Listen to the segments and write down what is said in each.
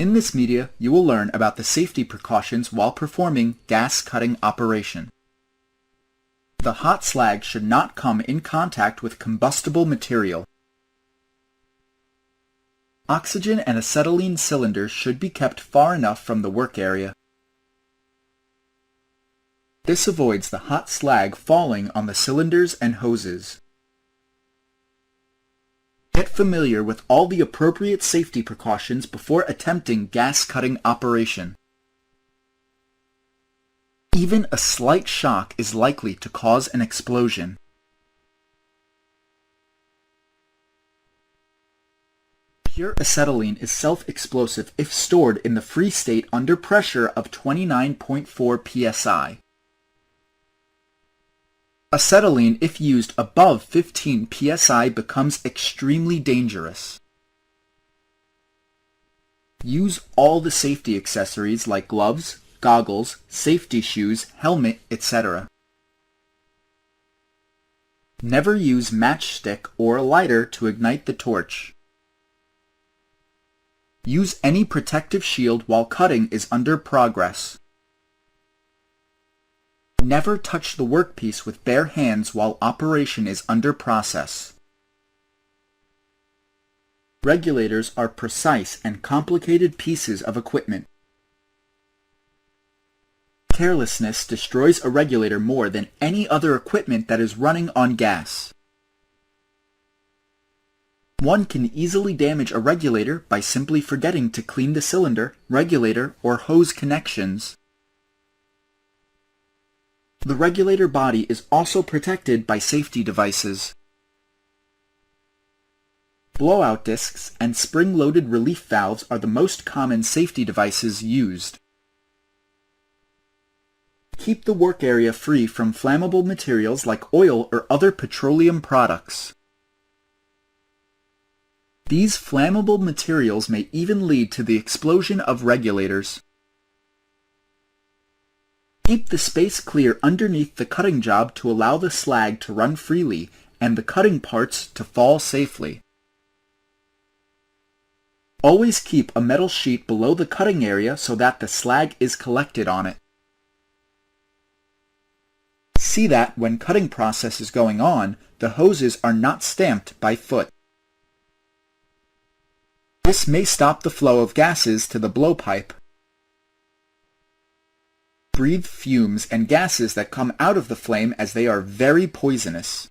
In this media, you will learn about the safety precautions while performing gas cutting operation. The hot slag should not come in contact with combustible material. Oxygen and acetylene cylinders should be kept far enough from the work area. This avoids the hot slag falling on the cylinders and hoses. Get familiar with all the appropriate safety precautions before attempting gas cutting operation. Even a slight shock is likely to cause an explosion. Pure acetylene is self-explosive if stored in the free state under pressure of 29.4 psi. Acetylene, if used above 15 psi, becomes extremely dangerous. Use all the safety accessories like gloves, goggles, safety shoes, helmet, etc. Never use matchstick or a lighter to ignite the torch. Use any protective shield while cutting is under progress. Never touch the workpiece with bare hands while operation is under process. Regulators are precise and complicated pieces of equipment. Carelessness destroys a regulator more than any other equipment that is running on gas. One can easily damage a regulator by simply forgetting to clean the cylinder, regulator, or hose connections. The regulator body is also protected by safety devices. Blowout discs and spring-loaded relief valves are the most common safety devices used. Keep the work area free from flammable materials like oil or other petroleum products. These flammable materials may even lead to the explosion of regulators. Keep the space clear underneath the cutting job to allow the slag to run freely and the cutting parts to fall safely. Always keep a metal sheet below the cutting area so that the slag is collected on it. See that when cutting process is going on, the hoses are not stamped by foot. This may stop the flow of gases to the blowpipe. Breathe fumes and gases that come out of the flame as they are very poisonous.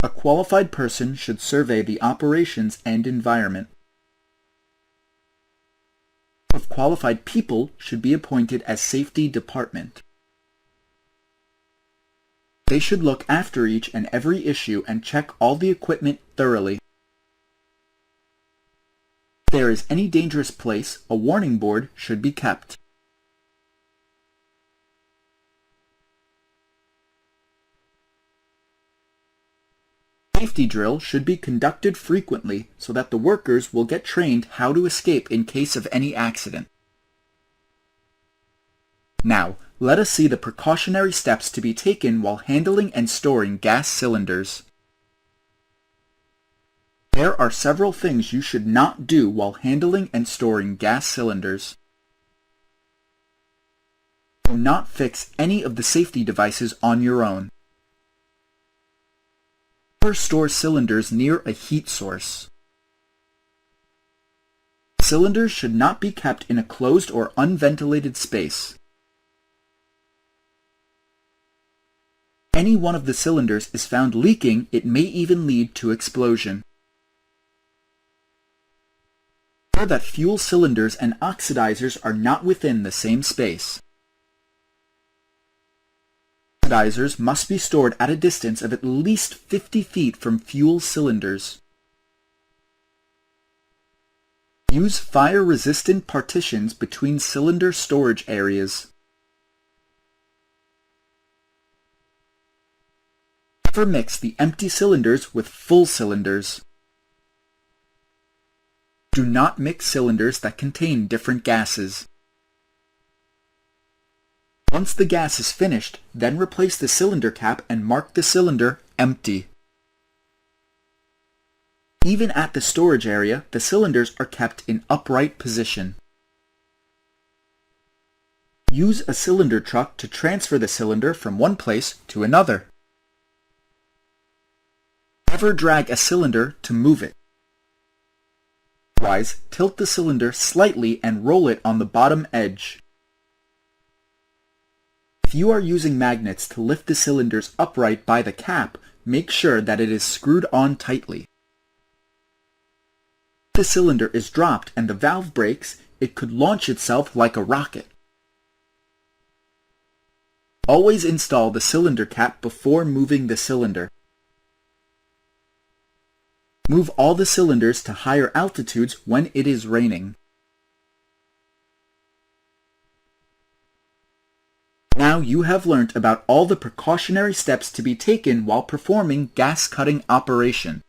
A qualified person should survey the operations and environment. Of qualified people should be appointed as safety department. They should look after each and every issue and check all the equipment thoroughly. If there is any dangerous place, a warning board should be kept. Safety drill should be conducted frequently so that the workers will get trained how to escape in case of any accident. Now, let us see the precautionary steps to be taken while handling and storing gas cylinders. There are several things you should not do while handling and storing gas cylinders. Do not fix any of the safety devices on your own. Never store cylinders near a heat source. Cylinders should not be kept in a closed or unventilated space. Any one of the cylinders is found leaking, it may even lead to explosion. Remember that fuel cylinders and oxidizers are not within the same space. Oxidizers must be stored at a distance of at least 50 feet from fuel cylinders. Use fire-resistant partitions between cylinder storage areas. Never mix the empty cylinders with full cylinders. Do not mix cylinders that contain different gases. Once the gas is finished, then replace the cylinder cap and mark the cylinder empty. Even at the storage area, the cylinders are kept in upright position. Use a cylinder truck to transfer the cylinder from one place to another. Never drag a cylinder to move it. Otherwise, tilt the cylinder slightly and roll it on the bottom edge. If you are using magnets to lift the cylinders upright by the cap, make sure that it is screwed on tightly. If the cylinder is dropped and the valve breaks, it could launch itself like a rocket. Always install the cylinder cap before moving the cylinder. Move all the cylinders to higher altitudes when it is raining. Now you have learned about all the precautionary steps to be taken while performing gas cutting operation.